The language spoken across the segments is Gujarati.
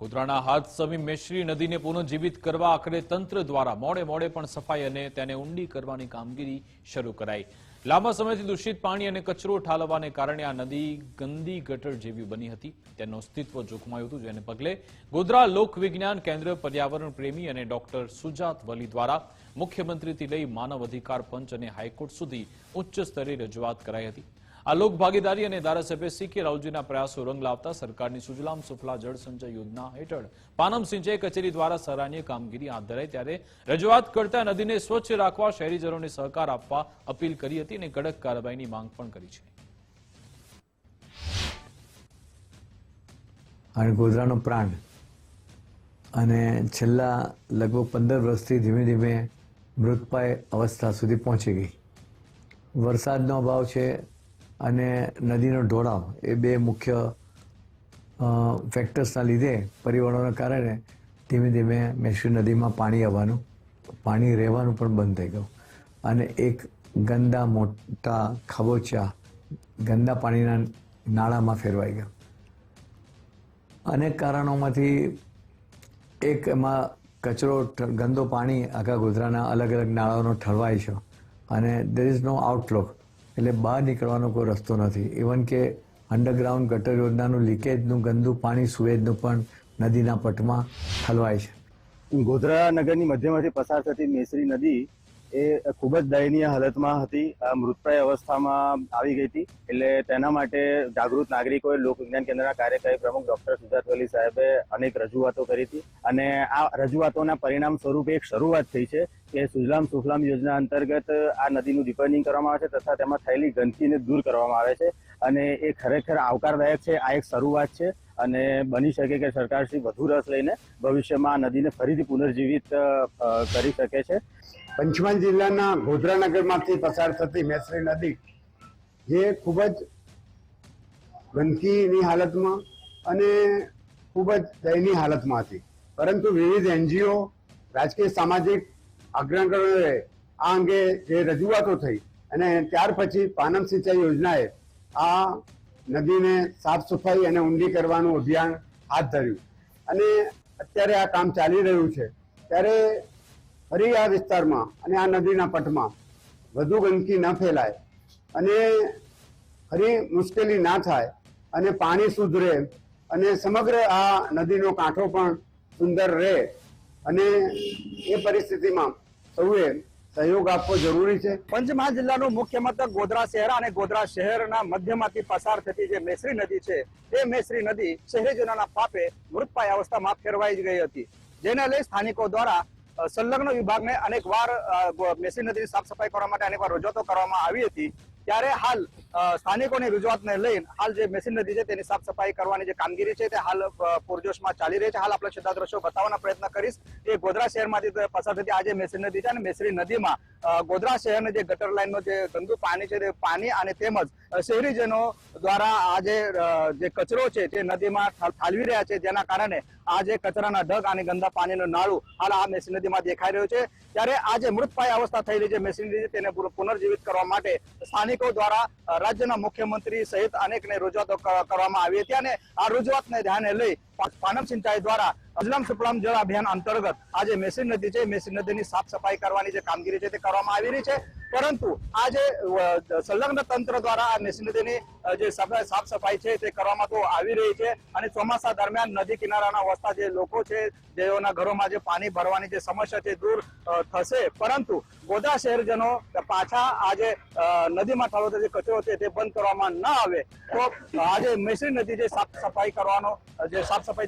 ગોધરાના હાથસમી મેશ્રી નદીને પુનઃજીવિત કરવા આખરે તંત્ર દ્વારા મોડે પણ સફાઈ અને તેને ઊંડી કરવાની કામગીરી શરૂ કરાઈ। લાંબા સમયથી દૂષિત પાણી અને કચરો ઠાલવવાને કારણે આ નદી ગંદી ગટર જેવી બની હતી, તેનું અસ્તિત્વ જોખમાયું હતું, જેને પગલે ગોધરા લોક વિજ્ઞાન કેન્દ્ર, પર્યાવરણ પ્રેમી અને ડોક્ટર સુજાત વલી દ્વારા મુખ્યમંત્રીથી લઈ માનવ અધિકાર પંચ અને હાઈકોર્ટ સુધી ઉચ્ચ સ્તરે રજૂઆત કરાઈ હતી। આ લોક ભાગીદારી અને ધારાસભ્ય સી.કે. રાવજીના પ્રયાસો રંગ લાવતા સરકારની સુજલામ સુફલા જળ સંચય યોજના હેઠળ પાનમ સિંચાઈ કચેરી દ્વારા સરાહનીય કામગીરી હાથ ધરાઈ, ત્યારે રજૂઆત કરતા નદીને સ્વચ્છ રાખવા શહેરીજનોને સહકાર આપવા અપીલ કરી હતી અને કડક કાર્યવાહીની માંગ પણ કરી છે। અને ગોધરાનો પ્રાણ અને છેલ્લા લગભગ 15 વર્ષથી ધીમે ધીમે મૃતપાય અવસ્થા સુધી પહોંચી ગઈ। વરસાદનો અભાવ છે અને નદીનો ઢોળાવ એ બે મુખ્ય ફેક્ટર્સના લીધે, પરિબળોના કારણે ધીમે ધીમે મેશ્રી નદીમાં પાણી રહેવાનું પણ બંધ થઈ ગયું અને એક ગંદા મોટા ખાબોચિયા ગંદા પાણીના નાળામાં ફેરવાઈ ગયો। અનેક કારણોમાંથી એક એમાં કચરો, ગંદો પાણી આખા ગોધરાના અલગ અલગ નાળાઓનો ઠલવાય છે અને દેર ઇઝ નો આઉટલુક, એટલે બહાર નીકળવાનો કોઈ રસ્તો નથી। ઇવન કે અંડરગ્રાઉન્ડ ગટર યોજનાનું લીકેજનું ગંદુ પાણી સુએજનું પણ નદીના પટમાં ઠલવાય છે। ગોધરા નગરની મધ્યમાંથી પસાર થતી મેશ્રી નદી એ ખૂબ જ દયનીય હાલતમાં હતી, મૃતપ્રાય અવસ્થામાં આવી ગઈ હતી। એટલે તેના માટે જાગૃત નાગરિકોએ લોક વિજ્ઞાન કેન્દ્રના કાર્યકારી પ્રમુખ ડોક્ટર સુજાત વલી સાહેબે અનેક રજૂઆતો કરી હતી અને આ રજૂઆતોના પરિણામ સ્વરૂપે એક શરૂઆત થઈ છે કે સુજલામ સુફલામ યોજના અંતર્ગત આ નદીનું ડિપનિંગ કરવામાં આવે છે તથા તેમાં થયેલી ગંદકીને દૂર કરવામાં આવે છે અને એ ખરેખર આવકારદાયક છે। આ એક શરૂઆત છે અને બની શકે કે સરકારશ્રી વધુ રસ લઈને ભવિષ્યમાં આ નદીને ફરીથી પુનર્જીવિત કરી શકે છે। પંચમહાલ જિલ્લાના ગોધરા નગરમાંથી પસાર થતી મેશ્રી નદી જે ખૂબ જ ગંદકીની હાલતમાં અને ખૂબ જ દયનીય હાલતમાં હતી, પરંતુ વિવિધ એનજીઓ, રાજકીય સામાજિક અગ્રણીઓએ આ અંગે જે રજૂઆતો થઈ અને ત્યાર પછી પાનમ સિંચાઈ યોજનાએ આ નદીને સાફ સફાઈ અને ઊંડી કરવાનું અભિયાન હાથ ધર્યું અને અત્યારે આ કામ ચાલી રહ્યું છે। ત્યારે ફરી આ વિસ્તારમાં અને આ નદીના પટમાં વધુ ગંદકી ન ફેલાય અને ફરી મુશ્કેલી ના થાય અને પાણી શુદ્ધ રહે અને સમગ્ર આ નદીનો કાંઠો પણ સુંદર રહે અને એ પરિસ્થિતિમાં સૌએ સહયોગ આપવો જરૂરી છે। પંચમહાલ જિલ્લાનું મુખ્ય મથક ગોધરા શહેર અને ગોધરા શહેરના મધ્યમાંથી પસાર થતી જે મેશ્રી નદી છે, એ મેશ્રી નદી શહેરીજનોના પાપે મૃતપાય અવસ્થામાં ફેરવાઈ ગઈ હતી, જેને લઈ સ્થાનિકો દ્વારા સંલગ્ન વિભાગને અનેકવાર મેશ્રી નદીની સાફ સફાઈ કરવા માટે અનેકવાર રજૂઆતો કરવામાં આવી હતી। ત્યારે હાલ સ્થાનિકોની રજૂઆતને લઈને હાલ જે મેશ્રી નદી છે તેની સાફ સફાઈ કરવાની જે કામગીરી છે તે હાલ પૂરજોશમાં ચાલી રહી છે। હાલ આપણે સીધા દ્રશ્યો બતાવવાનો પ્રયત્ન કરીશ કે ગોધરા શહેરમાંથી પસાર થતી આ જે મેશ્રી નદી છે અને મેશ્રી નદીમાં ગોધરા શહેરની જે ગટર લાઈનનું જે ગંદુ પાણી છે તે પાણી અને તેમજ શહેરીજનો દ્વારા આ જે કચરો છે તે નદીમાં ઠાલવી રહ્યા છે, જેના કારણે આ જે કચરાના ઢગ અને ગંદા પાણીનું નાળું હાલ આ મેશ્રી નદીમાં દેખાઈ રહ્યું છે। ત્યારે આ જે મૃતપાય અવસ્થા થયેલી જે મેશ્રી નદી છે તેને પુનર્જીવિત કરવા માટે સ્થાનિકો દ્વારા રાજ્યના મુખ્યમંત્રી સહિત અનેકને રજૂઆતો કરવામાં આવી હતી અને આ રજૂઆતને ધ્યાને લઈ પાનમ સિંચાઈ દ્વારા સુજલામ સુફલામ જળ અભિયાન અંતર્ગત આ જે મેશ્રી નદી છે, મેશ્રી નદીની સાફ સફાઈ કરવાની જે કામગીરી છે તે કરવામાં આવી રહી છે। પરંતુ આ જે સંલગ્ન તંત્ર દ્વારા આ મેશ્રી નદીની જે સાફ સફાઈ છે તે કરવામાં તો આવી રહી છે અને ચોમાસા દરમિયાન નદી કિનારાના વસતા જે લોકો છે, જેઓના ઘરોમાં જે પાણી ભરવાની જે સમસ્યા છે દૂર થશે, પરંતુ ગોધરા શહેરજનો પાછા આ જે નદીમાં ઠાલવતો જે કચરો છે તે બંધ કરવામાં ન આવે તો આ જે મેશ્રી નદી જે સાફ સફાઈ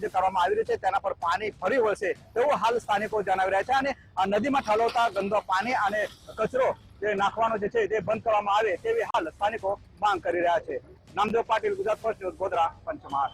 જે કરવામાં આવી રહી છે તેના પર પાણી ફરી વળશે તેવું હાલ સ્થાનિકો જણાવી રહ્યા છે અને આ નદીમાં ઠાલવતા ગંદા પાણી અને કચરો જે નાખવાનો જે છે તે બંધ કરવામાં આવે તેવી હાલ સ્થાનિકો માંગ કરી રહ્યા છે। Namdev Patil, Gujarat first news, Godhra, Panchmahal.